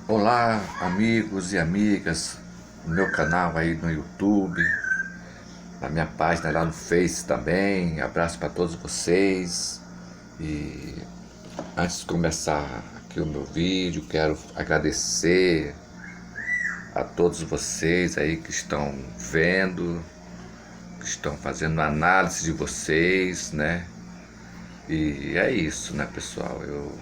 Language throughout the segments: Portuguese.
Olá, amigos e amigas do meu canal aí no YouTube, na minha página lá no Face também. Abraço para todos vocês. E antes de começar aqui o meu vídeo, quero agradecer a todos vocês aí que estão vendo, que estão fazendo análise de vocês, né? E é isso, né, pessoal? Eu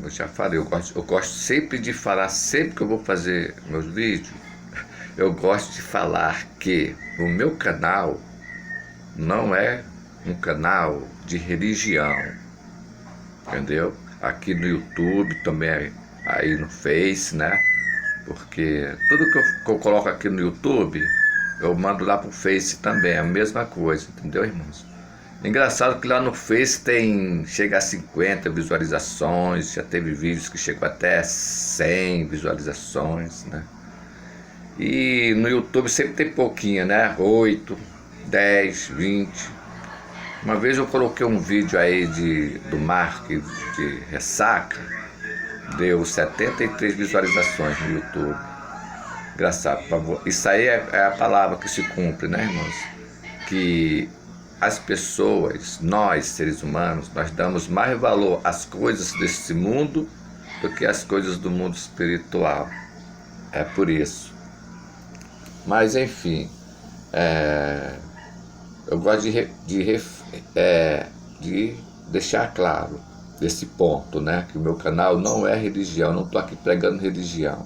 já falei, eu gosto sempre de falar, sempre que eu vou fazer meus vídeos, eu gosto de falar que o meu canal não é um canal de religião, entendeu? Aqui no YouTube, também aí no Face, né? Porque tudo que eu coloco aqui no YouTube, eu mando lá pro Face também, é a mesma coisa, entendeu, irmãos? Engraçado que lá no Face chega a 50 visualizações, já teve vídeos que chegou até 100 visualizações, né? E no YouTube sempre tem pouquinho, né? 8, 10, 20. Uma vez eu coloquei um vídeo aí do Mark de ressaca, deu 73 visualizações no YouTube. Engraçado, isso aí é a palavra que se cumpre, né, irmãos? Que as pessoas, nós seres humanos, nós damos mais valor às coisas desse mundo do que às coisas do mundo espiritual. É por isso. Mas enfim, eu gosto de deixar claro esse ponto, né? Que o meu canal não é religião, não estou aqui pregando religião.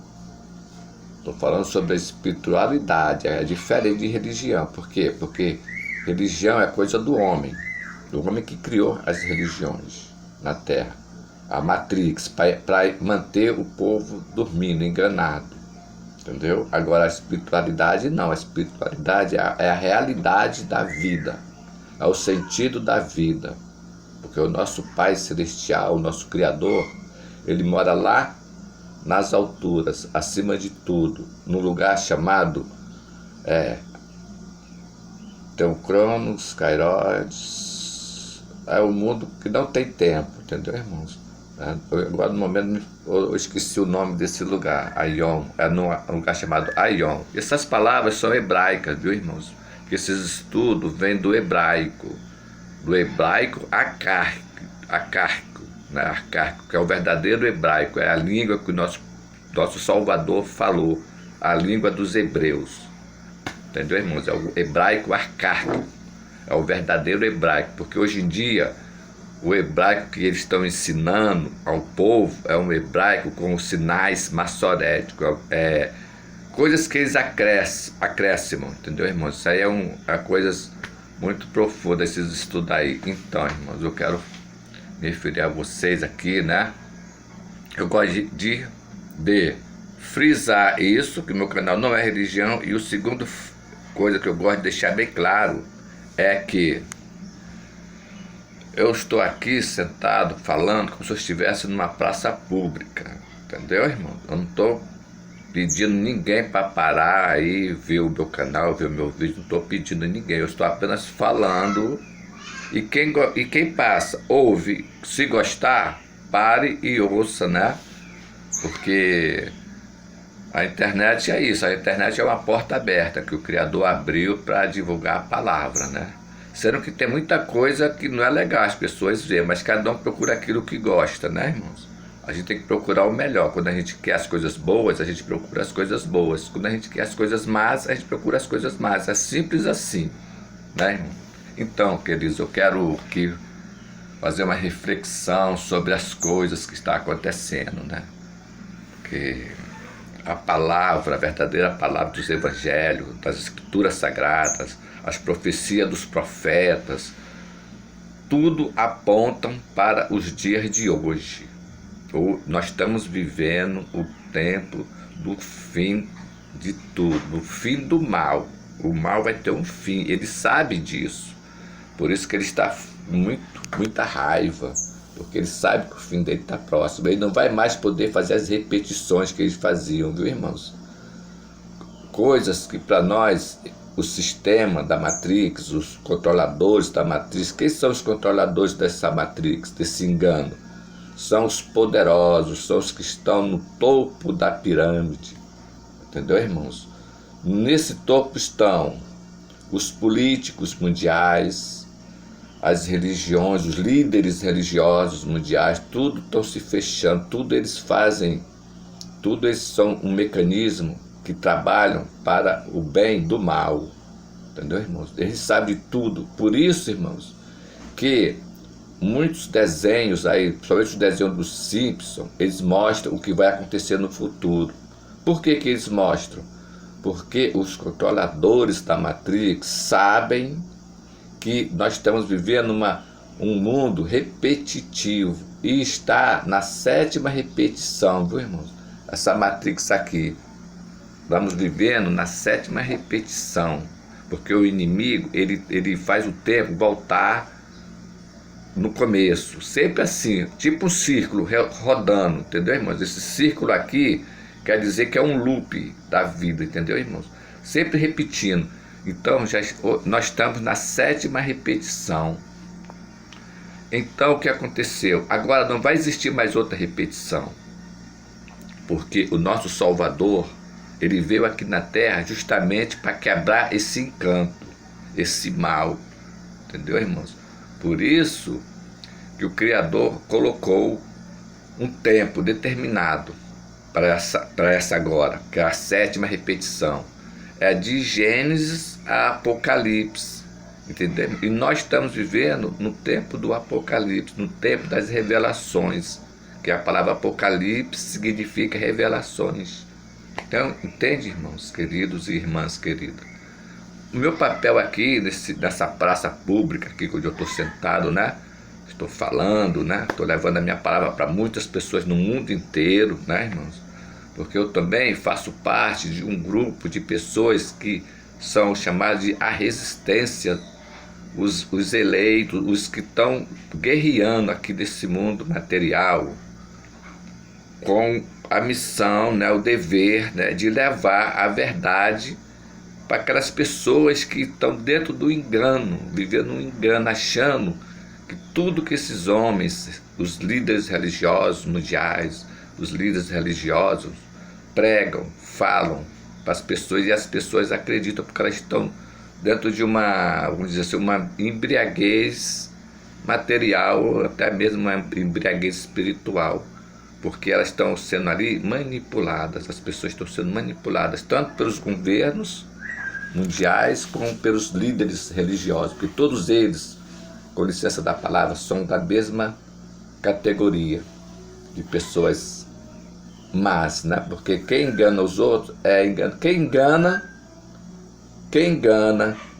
Estou falando sobre a espiritualidade, é diferente de religião. Por quê? Porque religião é coisa do homem que criou as religiões na Terra. A Matrix, para manter o povo dormindo, enganado. Entendeu? Agora a espiritualidade não, a espiritualidade é a realidade da vida, é o sentido da vida. Porque o nosso Pai Celestial, o nosso Criador, ele mora lá nas alturas, acima de tudo, num lugar chamado tem o Cronos, Kairos, é um mundo que não tem tempo, entendeu, irmãos? Agora no momento eu esqueci o nome desse lugar, Aion, é num lugar chamado Aion. Essas palavras são hebraicas, viu, irmãos? Porque esses estudos vêm do hebraico arcaico, né? Arcaico, que é o verdadeiro hebraico, é a língua que o nosso Salvador falou, a língua dos hebreus. Entendeu, irmãos? É o hebraico arcaico, é o verdadeiro hebraico, porque hoje em dia o hebraico que eles estão ensinando ao povo é um hebraico com sinais maçoréticos, coisas que eles acrescimam, entendeu, irmãos? Isso aí é coisas muito profundas, esses estudos aí. Então, irmãos, eu quero me referir a vocês aqui, né? Eu gosto de frisar isso, que meu canal não é religião, e o segundo coisa que eu gosto de deixar bem claro é que eu estou aqui sentado falando como se eu estivesse numa praça pública, entendeu, irmão? Eu não estou pedindo ninguém para parar aí, ver o meu canal, ver o meu vídeo, não estou pedindo a ninguém, eu estou apenas falando, e quem passa, ouve, se gostar, pare e ouça, né? Porque a internet é isso, a internet é uma porta aberta que o Criador abriu para divulgar a palavra, né? Sendo que tem muita coisa que não é legal as pessoas verem, mas cada um procura aquilo que gosta, né, irmãos? A gente tem que procurar o melhor. Quando a gente quer as coisas boas, a gente procura as coisas boas. Quando a gente quer as coisas más, a gente procura as coisas más. É simples assim, né, irmão? Então, queridos, eu quero aqui fazer uma reflexão sobre as coisas que estão acontecendo, né? Porque a palavra, a verdadeira palavra dos evangelhos, das escrituras sagradas, as profecias dos profetas, tudo apontam para os dias de hoje. Nós estamos vivendo o tempo do fim de tudo, o fim do mal. O mal vai ter um fim, ele sabe disso. Por isso que ele está muita raiva, porque ele sabe que o fim dele está próximo. Ele não vai mais poder fazer as repetições que eles faziam, viu, irmãos? Coisas que para nós, o sistema da Matrix, os controladores da Matrix, quem são os controladores dessa Matrix, desse engano? são os poderosos, são os que estão no topo da pirâmide. Entendeu, irmãos? Nesse topo estão os políticos mundiais, as religiões, os líderes religiosos mundiais, tudo estão se fechando, tudo eles fazem, tudo eles são um mecanismo que trabalham para o bem do mal. Entendeu, irmãos? Eles sabem de tudo. Por isso, irmãos, que muitos desenhos aí, principalmente os desenhos dos Simpsons, eles mostram o que vai acontecer no futuro. Por que eles mostram? Porque os controladores da Matrix sabem que nós estamos vivendo um mundo repetitivo e está na 7ª repetição, viu, irmãos? Essa Matrix aqui, estamos vivendo na 7ª repetição, porque o inimigo, ele faz o tempo voltar no começo, sempre assim, tipo um círculo rodando, entendeu, irmãos? Esse círculo aqui quer dizer que é um loop da vida, entendeu, irmãos? Sempre repetindo. Então, nós estamos na 7ª repetição. Então, o que aconteceu? Agora não vai existir mais outra repetição, porque o nosso Salvador, ele veio aqui na Terra justamente para quebrar esse encanto, esse mal, entendeu, irmãos? Por isso que o Criador colocou um tempo determinado para essa agora, que é a 7ª repetição. É de Gênesis a Apocalipse, entendeu? E nós estamos vivendo no tempo do Apocalipse, no tempo das revelações, que a palavra Apocalipse significa revelações. Então, entende, irmãos queridos e irmãs queridas? O meu papel aqui, nessa praça pública aqui, onde eu estou sentado, né? Estou falando, né? Estou levando a minha palavra para muitas pessoas no mundo inteiro, né, irmãos? Porque eu também faço parte de um grupo de pessoas que são chamadas de a resistência, os eleitos, os que estão guerreando aqui desse mundo material, com a missão, né, o dever, né, de levar a verdade para aquelas pessoas que estão dentro do engano, vivendo um engano, achando que tudo que esses homens, os líderes religiosos mundiais, os líderes religiosos pregam, falam para as pessoas, e as pessoas acreditam porque elas estão dentro de uma, vamos dizer assim, uma embriaguez material, até mesmo uma embriaguez espiritual, porque elas estão sendo ali manipuladas, as pessoas estão sendo manipuladas tanto pelos governos mundiais como pelos líderes religiosos, porque todos eles, com licença da palavra, são da mesma categoria de pessoas más, né? Porque quem engana os outros é engano.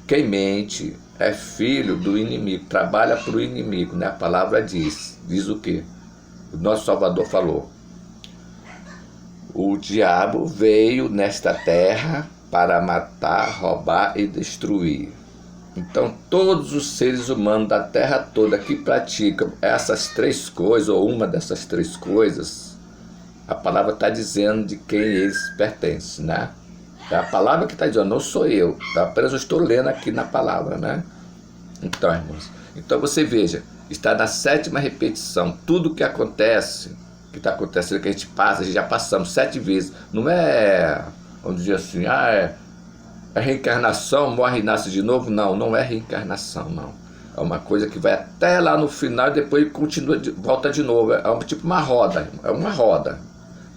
Quem mente é filho do inimigo, trabalha para o inimigo, né? A palavra diz o quê? O nosso Salvador falou: o diabo veio nesta terra para matar, roubar e destruir. Então todos os seres humanos da terra toda que praticam essas 3 coisas, ou uma dessas 3 coisas, a palavra está dizendo de quem eles pertencem, né? É a palavra que está dizendo, não sou eu, apenas eu estou lendo aqui na palavra, né? Então, irmãos, então você veja, está na 7ª repetição, tudo que acontece, que está acontecendo, que a gente passa, a gente já passamos 7 vezes, não é, vamos dizer assim, é reencarnação, morre e nasce de novo. Não, não é reencarnação, não. É uma coisa que vai até lá no final e depois continua, volta de novo. É tipo uma roda, é uma roda.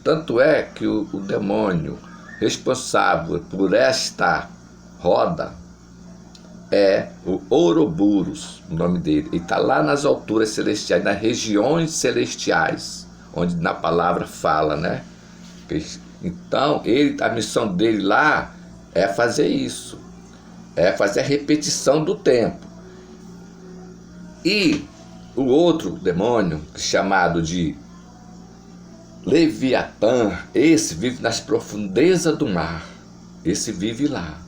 Tanto é que o demônio responsável por esta roda é o Ouroboros, o nome dele. Ele está lá nas alturas celestiais, nas regiões celestiais, onde na palavra fala, né? Então, a missão dele lá é fazer isso, é fazer a repetição do tempo. E o outro demônio, chamado de Leviatã, esse vive nas profundezas do mar. Esse vive lá,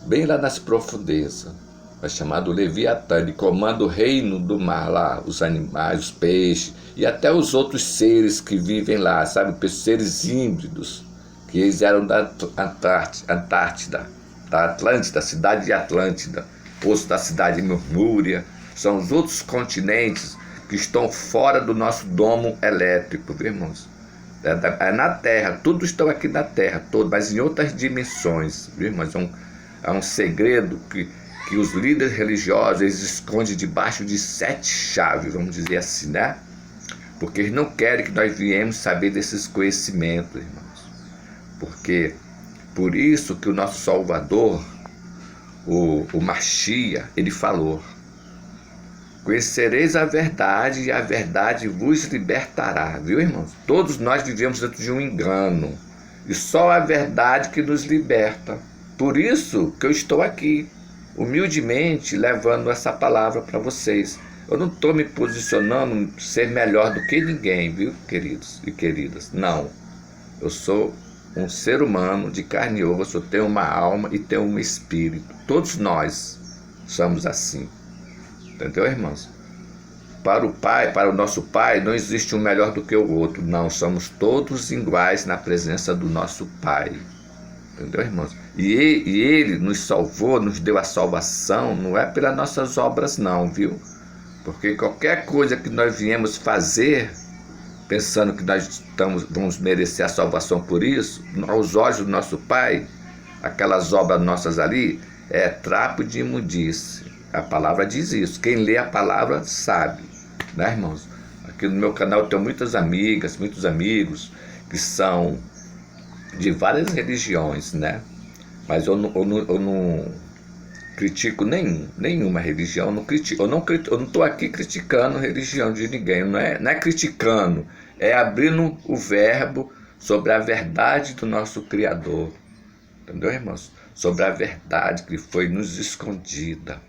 bem lá nas profundezas. É chamado Leviatã, ele comanda o reino do mar lá, os animais, os peixes e até os outros seres que vivem lá, sabe? Seres híbridos, que eles eram da Antártida, da Atlântida, cidade de Atlântida, poço da cidade de Mercúria. São os outros continentes que estão fora do nosso domo elétrico, viu, irmãos? É na Terra, tudo estão aqui na Terra, todo, mas em outras dimensões, viu, irmãos? É um segredo que os líderes religiosos eles escondem debaixo de 7 chaves, vamos dizer assim, né? Porque eles não querem que nós viemos saber desses conhecimentos, irmãos. Porque por isso que o nosso Salvador, o Machia, ele falou: conhecereis a verdade e a verdade vos libertará, viu, irmãos? Todos nós vivemos dentro de um engano e só a verdade que nos liberta. Por isso que eu estou aqui, humildemente, levando essa palavra para vocês. Eu não estou me posicionando ser melhor do que ninguém, viu, queridos e queridas? Não. Eu sou um ser humano de carne e osso, eu tenho uma alma e tenho um espírito. Todos nós somos assim. Entendeu, irmãos? Para o Pai, para o nosso Pai, não existe um melhor do que o outro. Não, somos todos iguais na presença do nosso Pai. Entendeu, irmãos? E Ele nos salvou, nos deu a salvação, não é pelas nossas obras não, viu? Porque qualquer coisa que nós viemos fazer, pensando que nós vamos merecer a salvação por isso, aos olhos do nosso Pai, aquelas obras nossas ali, é trapo de imundície. A palavra diz isso. Quem lê a palavra sabe, né, irmãos? Aqui no meu canal eu tenho muitas amigas, muitos amigos que são de várias religiões, né? Mas eu não critico nenhuma religião, eu não estou aqui criticando a religião de ninguém, não é criticando, é abrindo o verbo sobre a verdade do nosso Criador, entendeu, irmãos? Sobre a verdade que foi nos escondida,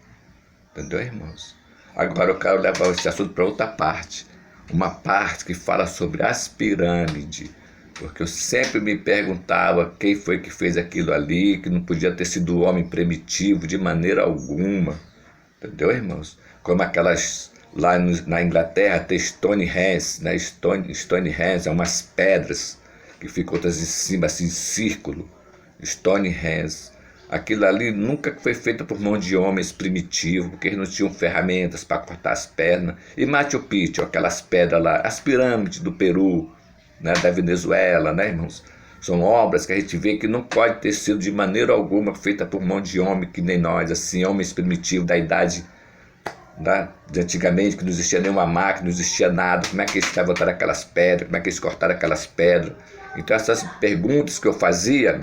entendeu, irmãos? Agora eu quero levar esse assunto para outra parte, uma parte que fala sobre as pirâmides, porque eu sempre me perguntava quem foi que fez aquilo ali, que não podia ter sido o homem primitivo de maneira alguma, entendeu, irmãos? Como aquelas lá na Inglaterra tem Stonehenge, né? Stonehenge é umas pedras que ficam outras em cima, assim, em círculo, Stonehenge. Aquilo ali nunca foi feito por mão de homens primitivos, porque eles não tinham ferramentas para cortar as pernas. E Machu Picchu, aquelas pedras lá, as pirâmides do Peru, né, da Venezuela, né, irmãos? São obras que a gente vê que não pode ter sido de maneira alguma feita por mão de homem que nem nós, assim, homens primitivos da idade, né, de antigamente, que não existia nenhuma máquina, não existia nada. Como é que eles levantaram aquelas pedras? Como é que eles cortaram aquelas pedras? Então essas perguntas que eu fazia,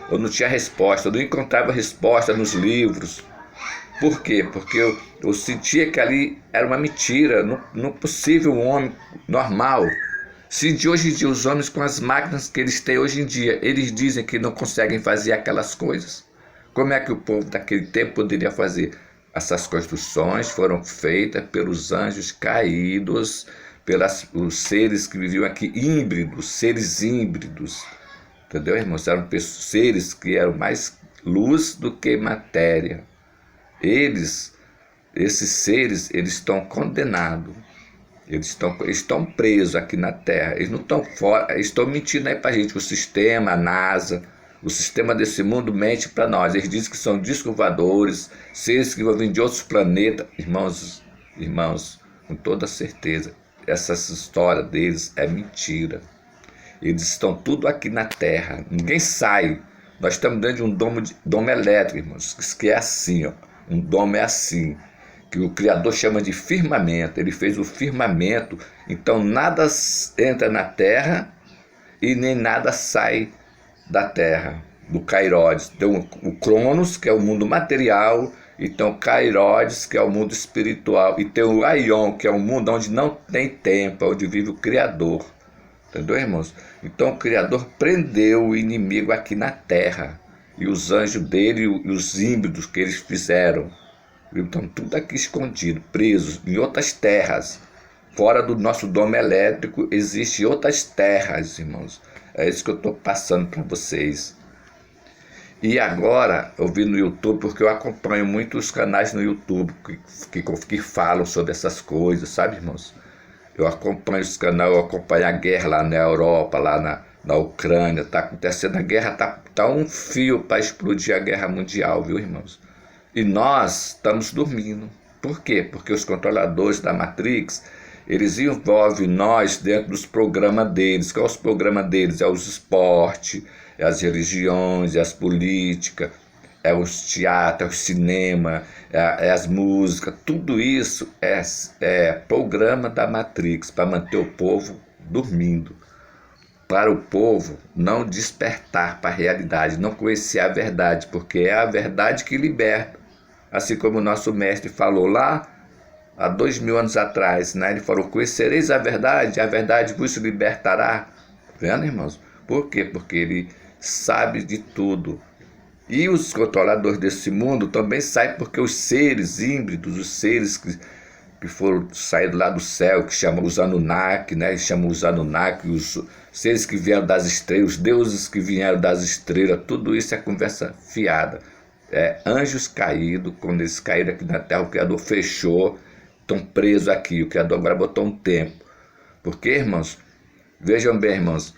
eu não tinha resposta, eu não encontrava resposta nos livros. Por quê? Porque eu sentia que ali era uma mentira, não é possível um homem normal. Se de hoje em dia os homens com as máquinas que eles têm hoje em dia, eles dizem que não conseguem fazer aquelas coisas, como é que o povo daquele tempo poderia fazer? Essas construções foram feitas pelos anjos caídos, pelos seres que viviam aqui, híbridos, seres híbridos. Entendeu, irmãos? Eram seres que eram mais luz do que matéria. Esses seres, eles estão condenados. Eles estão presos aqui na Terra. Eles não estão fora, eles estão mentindo aí pra gente. O sistema, a NASA, o sistema desse mundo mente para nós. Eles dizem que são discos voadores, seres que vão vir de outros planetas. Irmãos, com toda certeza, essa história deles é mentira. Eles estão tudo aqui na Terra. Ninguém sai. Nós estamos dentro de um domo elétrico, irmãos. Que é assim, ó. Um domo é assim, que o Criador chama de firmamento. Ele fez o firmamento, então nada entra na Terra e nem nada sai da Terra, do Kairos. Tem o Cronos, que é o mundo material, e tem o Kairos, que é o mundo espiritual, e tem o Aion, que é o mundo onde não tem tempo, onde vive o Criador. Entendeu, irmãos? Então o Criador prendeu o inimigo aqui na Terra, e os anjos dele e os híbridos que eles fizeram. Então tudo aqui escondido, presos em outras terras. Fora do nosso domo elétrico existem outras terras, irmãos. É isso que eu estou passando para vocês. E agora eu vi no YouTube, porque eu acompanho muitos canais no YouTube que falam sobre essas coisas, sabe, irmãos? Eu acompanho esse canal, eu acompanho a guerra lá na Europa, lá na Ucrânia. Está acontecendo a guerra, tá um fio para explodir a guerra mundial, viu, irmãos? E nós estamos dormindo. Por quê? Porque os controladores da Matrix, eles envolvem nós dentro dos programas deles. Qual é os programas deles? É os esportes, é as religiões, é as políticas, é os teatros, é o cinema, é as músicas. Tudo isso é programa da Matrix para manter o povo dormindo. Para o povo não despertar para a realidade, não conhecer a verdade, porque é a verdade que liberta. Assim como o nosso mestre falou lá, há 2000 anos atrás, né? Ele falou, conhecereis a verdade vos libertará. Vendo, irmãos? Por quê? Porque ele sabe de tudo. E os controladores desse mundo também sabem, porque os seres híbridos, os seres que foram saídos lá do céu, que chamam os Anunnaki, né? Chamam os Anunnaki, os seres que vieram das estrelas, os deuses que vieram das estrelas, tudo isso é conversa fiada. É anjos caídos, quando eles caíram aqui na Terra, o Criador fechou, estão presos aqui, o Criador agora botou um tempo. Porque, irmãos, vejam bem, irmãos,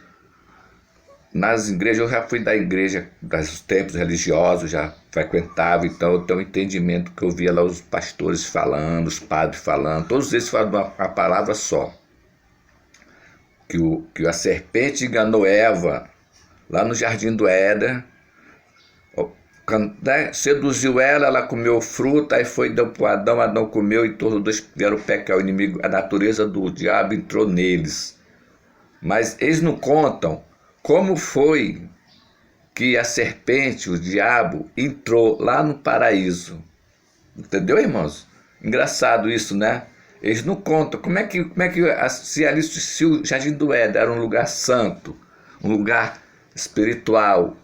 nas igrejas, eu já fui da igreja, dos templos religiosos, já frequentava, então eu tenho um entendimento que eu via lá os pastores falando, os padres falando, todos eles falam uma palavra só. Que a serpente enganou Eva, lá no jardim do Éden, né? Seduziu ela comeu fruta, aí deu para Adão comeu e todos os dois vieram pecar, o inimigo, a natureza do diabo entrou neles. Mas eles não contam como foi que a serpente, o diabo, entrou lá no paraíso. Entendeu, irmãos? Engraçado isso, né? Eles não contam. Como é que se o Jardim do Éden era um lugar santo, um lugar espiritual,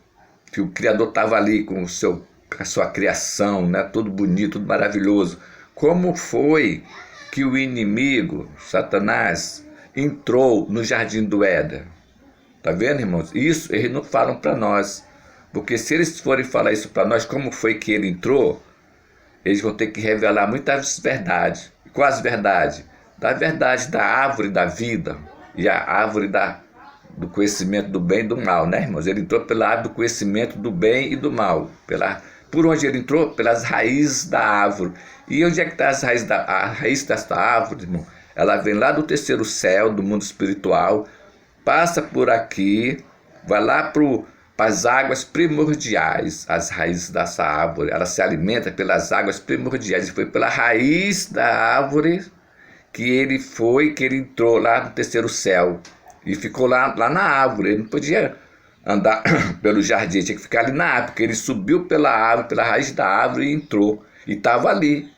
que o Criador estava ali com a sua criação, né? Tudo bonito, tudo maravilhoso. Como foi que o inimigo, Satanás, entrou no Jardim do Éden? Tá vendo, irmãos? Isso eles não falam para nós. Porque se eles forem falar isso para nós, como foi que ele entrou, eles vão ter que revelar muitas verdades. Quais verdades? Da verdade da árvore da vida e a árvore do conhecimento do bem e do mal, né, irmãos? Ele entrou pela árvore do conhecimento do bem e do mal. Por onde ele entrou? Pelas raízes da árvore. E onde é que está a raiz dessa árvore, irmão? Ela vem lá do terceiro céu, do mundo espiritual, passa por aqui, vai lá para as águas primordiais, as raízes dessa árvore. Ela se alimenta pelas águas primordiais. E foi pela raiz da árvore que ele entrou lá no terceiro céu. E ficou lá na árvore. Ele não podia andar pelo jardim, tinha que ficar ali na árvore, porque ele subiu pela árvore, pela raiz da árvore e entrou. E estava ali.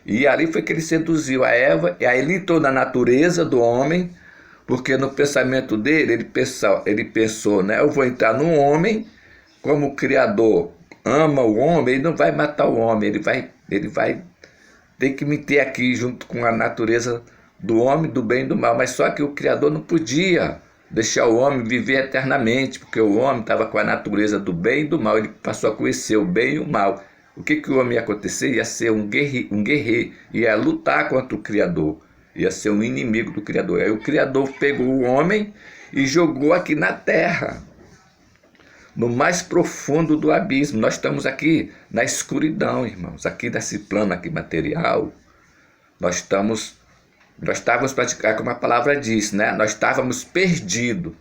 E ali foi que ele seduziu a Eva, e aí ele entrou na natureza do homem, porque no pensamento dele, ele pensou, né? Eu vou entrar no homem, como o Criador ama o homem, ele não vai matar o homem, ele vai ter que me ter aqui junto com a natureza do homem, do bem e do mal. Mas só que o Criador não podia deixar o homem viver eternamente, porque o homem estava com a natureza do bem e do mal, ele passou a conhecer o bem e o mal. O que o homem ia acontecer? Ia ser um guerreiro, ia lutar contra o Criador, ia ser um inimigo do Criador. Aí o Criador pegou o homem e jogou aqui na terra, no mais profundo do abismo. Nós estamos aqui na escuridão, irmãos, aqui nesse plano aqui material. Nós estávamos praticando, como a palavra diz, né? Nós estávamos perdidos,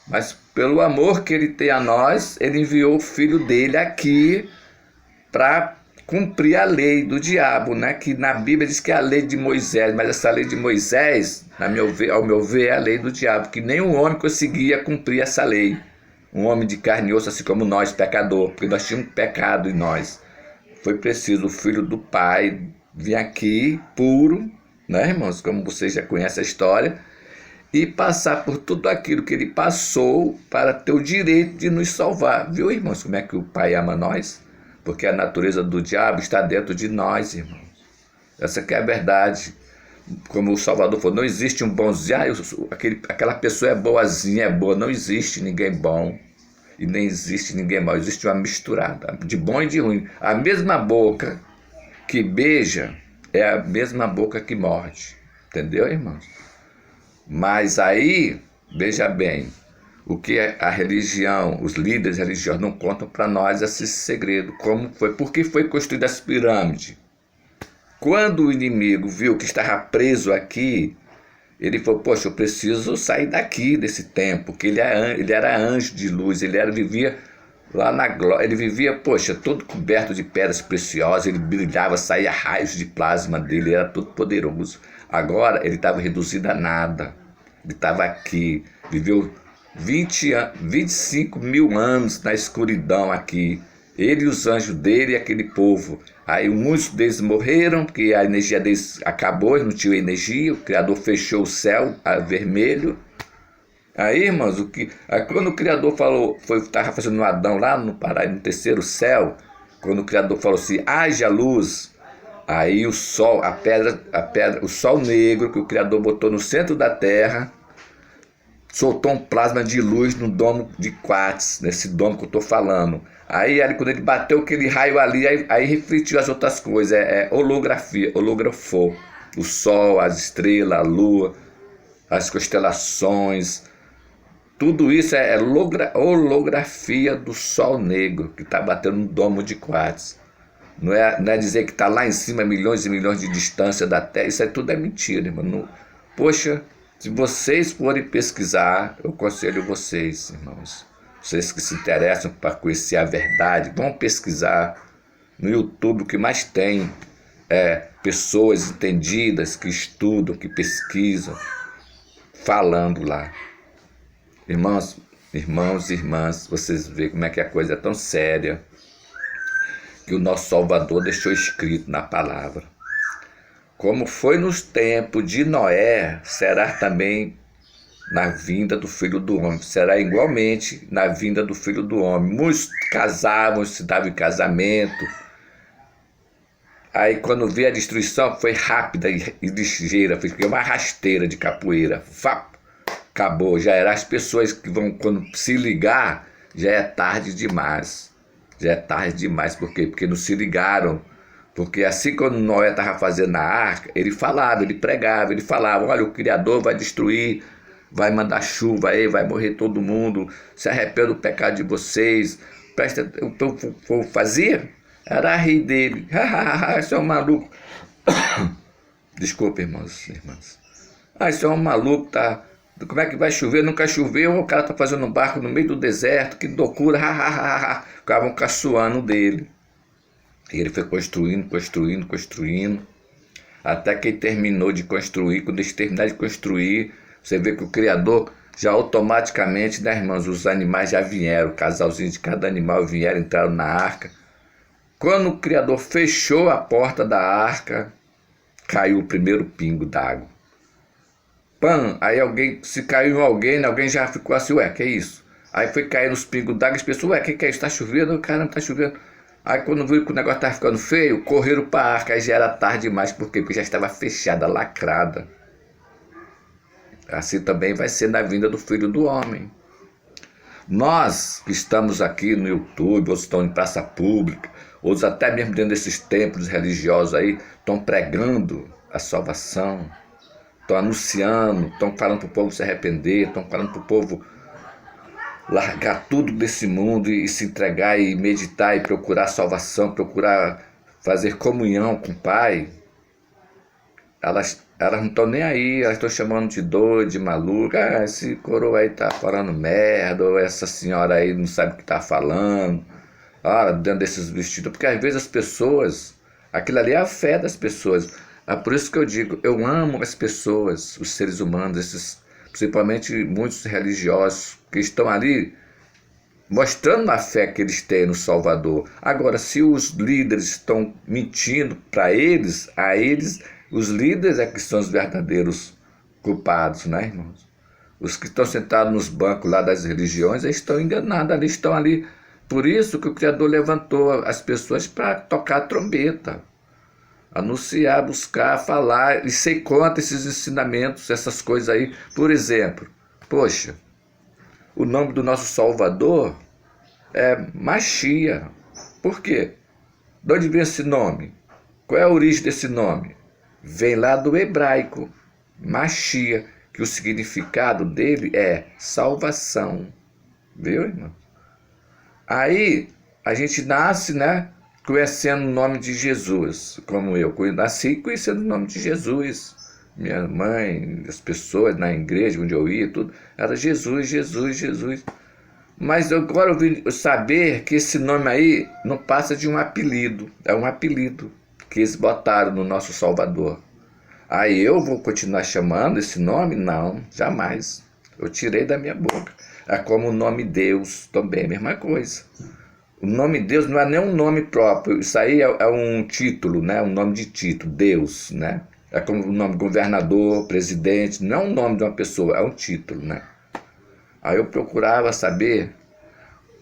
mas pelo amor que ele tem a nós, ele enviou o filho dele aqui para cumprir a lei do diabo, né? Que na Bíblia diz que é a lei de Moisés, mas essa lei de Moisés, ao meu ver, é a lei do diabo, que nenhum homem conseguia cumprir essa lei. Um homem de carne e osso, assim como nós, pecador, porque nós tínhamos pecado em nós. Foi preciso o Filho do Pai vir aqui, puro, né, irmãos? Como vocês já conhecem a história, e passar por tudo aquilo que ele passou para ter o direito de nos salvar. Viu, irmãos, como é que o Pai ama nós? Porque a natureza do diabo está dentro de nós, irmãos. Essa que é a verdade. Como o Salvador falou, não existe um bonzinho, aquela pessoa é boazinha, é boa. Não existe ninguém bom e nem existe ninguém mau. Existe uma misturada de bom e de ruim. A mesma boca que beija é a mesma boca que morde. Entendeu, irmãos? Mas aí, veja bem, o que a religião, os líderes religiosos não contam para nós esse segredo. Como foi? Por que foi construída essa pirâmide? Quando o inimigo viu que estava preso aqui, Ele falou, poxa, eu preciso sair daqui desse tempo, porque ele era anjo de luz, vivia lá na glória, ele vivia, poxa, todo coberto de pedras preciosas, ele brilhava, saía raios de plasma dele, ele era todo poderoso. Agora ele estava reduzido a nada, ele estava aqui, viveu 25 mil anos na escuridão aqui, ele e os anjos dele e aquele povo. Aí muitos deles morreram, porque a energia deles acabou, eles não tinham energia, o Criador fechou o céu vermelho. Aí, irmãos, quando o Criador falou, estava fazendo Adão lá no paraíso, no terceiro céu, quando o Criador falou assim, haja luz, aí o sol, o sol negro que o Criador botou no centro da terra, soltou um plasma de luz no domo de quartzo, nesse domo que eu estou falando. Aí quando ele bateu aquele raio ali, aí refletiu as outras coisas, holografia, holografou. O sol, as estrelas, a lua, as constelações, tudo isso é holografia do sol negro que está batendo no domo de quartzo. Não é dizer que está lá em cima, milhões e milhões de distância da Terra, isso aí tudo é mentira, irmão. Poxa, se vocês forem pesquisar, eu aconselho vocês, irmãos, vocês que se interessam para conhecer a verdade, vão pesquisar no YouTube. O que mais tem pessoas entendidas que estudam, que pesquisam, falando lá. Irmãos e irmãs, vocês veem como é que a coisa é tão séria, que o nosso Salvador deixou escrito na palavra. Como foi nos tempos de Noé, será também na vinda do Filho do Homem. Será igualmente na vinda do Filho do Homem. Muitos casavam, se davam em casamento. Aí quando veio a destruição, foi rápida e ligeira, foi uma rasteira de capoeira. Acabou, já era. As pessoas que vão, quando se ligar, já é tarde demais. Já é tarde demais, por quê? Porque não se ligaram. Porque assim quando Noé estava fazendo a arca, ele falava, ele pregava, ele falava, olha, o Criador vai destruir, vai mandar chuva aí, vai morrer todo mundo, se arrependa do pecado de vocês. O povo fazia, era rir dele. Isso é um maluco. Desculpa, irmãos e irmãs. Isso é um maluco, tá? Como é que vai chover? Nunca choveu, o cara tá fazendo um barco no meio do deserto, que loucura. Ficavam caçoando dele. E ele foi construindo, até que ele terminou de construir. Quando ele terminar de construir, você vê que o Criador já automaticamente, né, irmãos, os animais já vieram, o casalzinho de cada animal vieram, entraram na arca. Quando o Criador fechou a porta da arca, caiu o primeiro pingo d'água. Aí se caiu em alguém, alguém já ficou assim, que é isso? Aí foi cair nos pingos d'água, as pessoas, que é isso? Está chovendo? Caramba, está chovendo. Aí quando viram que o negócio estava ficando feio, correram para a arca, aí já era tarde demais. Por quê? Porque já estava fechada, lacrada. Assim também vai ser na vinda do Filho do Homem. Nós que estamos aqui no YouTube, outros estão em praça pública, outros até mesmo dentro desses templos religiosos aí, estão pregando a salvação, estão anunciando, estão falando para o povo se arrepender, estão falando para o povo largar tudo desse mundo e se entregar e meditar e procurar salvação, procurar fazer comunhão com o Pai. Elas não estão nem aí, elas estão chamando de doido, de maluco. Esse coroa aí tá falando merda, ou essa senhora aí não sabe o que tá falando. Dentro desses vestidos, porque às vezes as pessoas, aquilo ali é a fé das pessoas. Por isso que eu digo, eu amo as pessoas, os seres humanos, principalmente muitos religiosos, que estão ali mostrando a fé que eles têm no Salvador. Agora, se os líderes estão mentindo para eles, os líderes é que são os verdadeiros culpados, né, irmãos? Os que estão sentados nos bancos lá das religiões, eles estão enganados, eles estão ali. Por isso que o Criador levantou as pessoas para tocar a trombeta, anunciar, buscar, falar, e sei contra esses ensinamentos, essas coisas aí. Por exemplo, poxa, o nome do nosso Salvador é Machia. Por quê? De onde vem esse nome? Qual é a origem desse nome? Vem lá do hebraico, Machia, que o significado dele é salvação. Viu, irmão? Aí a gente nasce, né, conhecendo o nome de Jesus, como eu nasci conhecendo o nome de Jesus. minha mãe, as pessoas na igreja onde eu ia, tudo, era Jesus, Jesus, Jesus. Mas agora eu vim saber que esse nome aí não passa de um apelido, é um apelido que eles botaram no nosso Salvador. Aí eu vou continuar chamando esse nome? Não, jamais. Eu tirei da minha boca. É como o nome Deus, também, a mesma coisa. O nome Deus não é nem um nome próprio, isso aí é um título, né? Um nome de título, Deus, né? É como o nome governador, presidente, não é um nome de uma pessoa, é um título, né? Aí eu procurava saber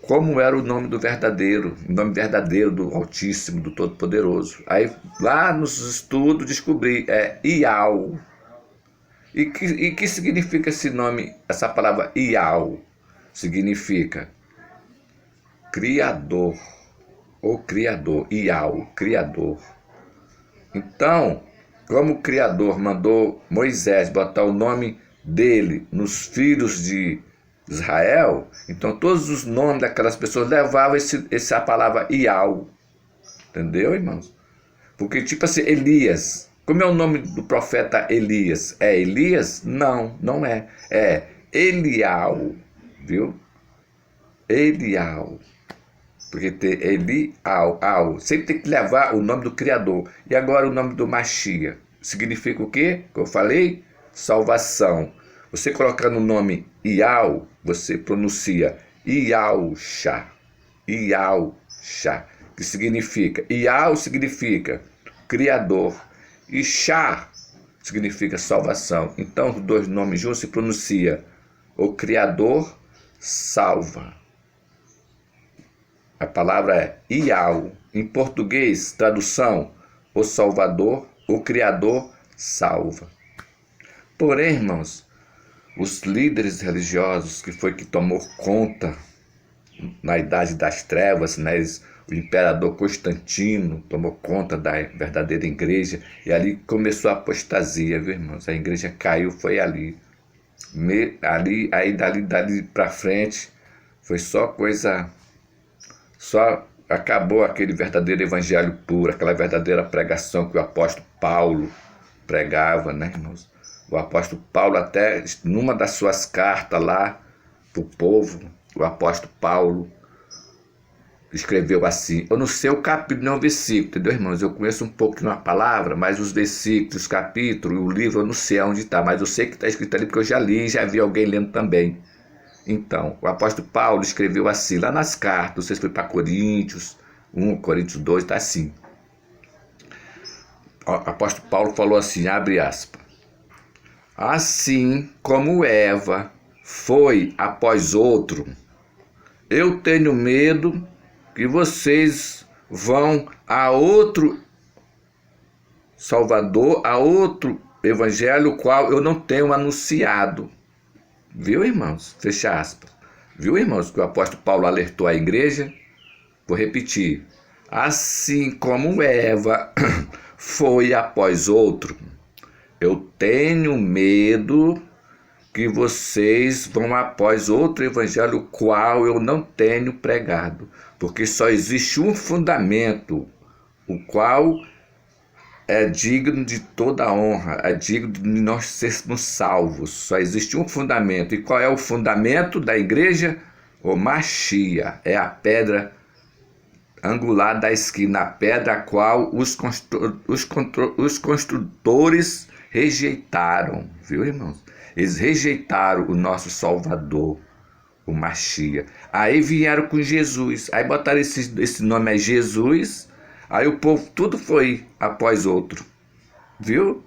como era o nome do verdadeiro, o nome verdadeiro do Altíssimo, do Todo-Poderoso. Aí lá nos estudos descobri, é Iau. E que significa esse nome, essa palavra Iau? Significa Criador, o Criador, Iau, Criador. Então, como o Criador mandou Moisés botar o nome dele nos filhos de Israel, então todos os nomes daquelas pessoas levavam essa palavra Iau. Entendeu, irmãos? Porque tipo assim, Elias, como é o nome do profeta Elias? É Elias? Não, não é. É Eliau, viu? Eliau. Porque tem Eliau, sempre tem que levar o nome do Criador. E agora o nome do Machia. Significa o quê? Que eu falei? Salvação. Você colocando o nome Iau, você pronuncia Iauxa. Iauxa. Que significa? Iau significa Criador. E Xá significa salvação. Então os dois nomes juntos se pronuncia o Criador salva. A palavra é Iau. Em português, tradução, o Salvador, o Criador salva. Porém, irmãos, os líderes religiosos que tomou conta na Idade das Trevas, né, o imperador Constantino tomou conta da verdadeira igreja e ali começou a apostasia, viu, irmãos? A igreja caiu, foi ali. Aí dali para frente foi só coisa... Só acabou aquele verdadeiro evangelho puro, aquela verdadeira pregação que o apóstolo Paulo pregava, né, irmãos? O apóstolo Paulo, até numa das suas cartas lá para o povo, o apóstolo Paulo escreveu assim, eu não sei o capítulo nem o versículo, entendeu, irmãos? Eu conheço um pouco de uma palavra, mas os versículos, os capítulos, o livro, eu não sei onde está, mas eu sei que está escrito ali porque eu já li e já vi alguém lendo também. Então, o apóstolo Paulo escreveu assim, lá nas cartas, não sei se foi para Coríntios 1, Coríntios 2, está assim. O apóstolo Paulo falou assim, abre aspas, assim como Eva foi após outro, eu tenho medo que vocês vão a outro Salvador, a outro evangelho, o qual eu não tenho anunciado. Viu, irmãos? Fecha aspas. Viu, irmãos, que o apóstolo Paulo alertou a igreja? Vou repetir. Assim como Eva foi após outro, eu tenho medo que vocês vão após outro evangelho, o qual eu não tenho pregado. Porque só existe um fundamento, o qual é digno de toda honra, é digno de nós sermos salvos. Só existe um fundamento. E qual é o fundamento da igreja? O Machia, é a pedra angular da esquina, a pedra a qual os construtores rejeitaram, viu, irmãos? Eles rejeitaram o nosso Salvador, o Machia. Aí vieram com Jesus, aí botaram esse nome é Jesus. Aí o povo tudo foi após outro, viu?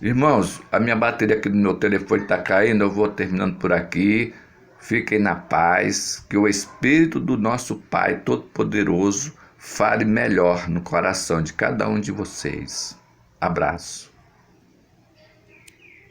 Irmãos, a minha bateria aqui no meu telefone está caindo, eu vou terminando por aqui. Fiquem na paz, que o Espírito do nosso Pai Todo-Poderoso fale melhor no coração de cada um de vocês. Abraço.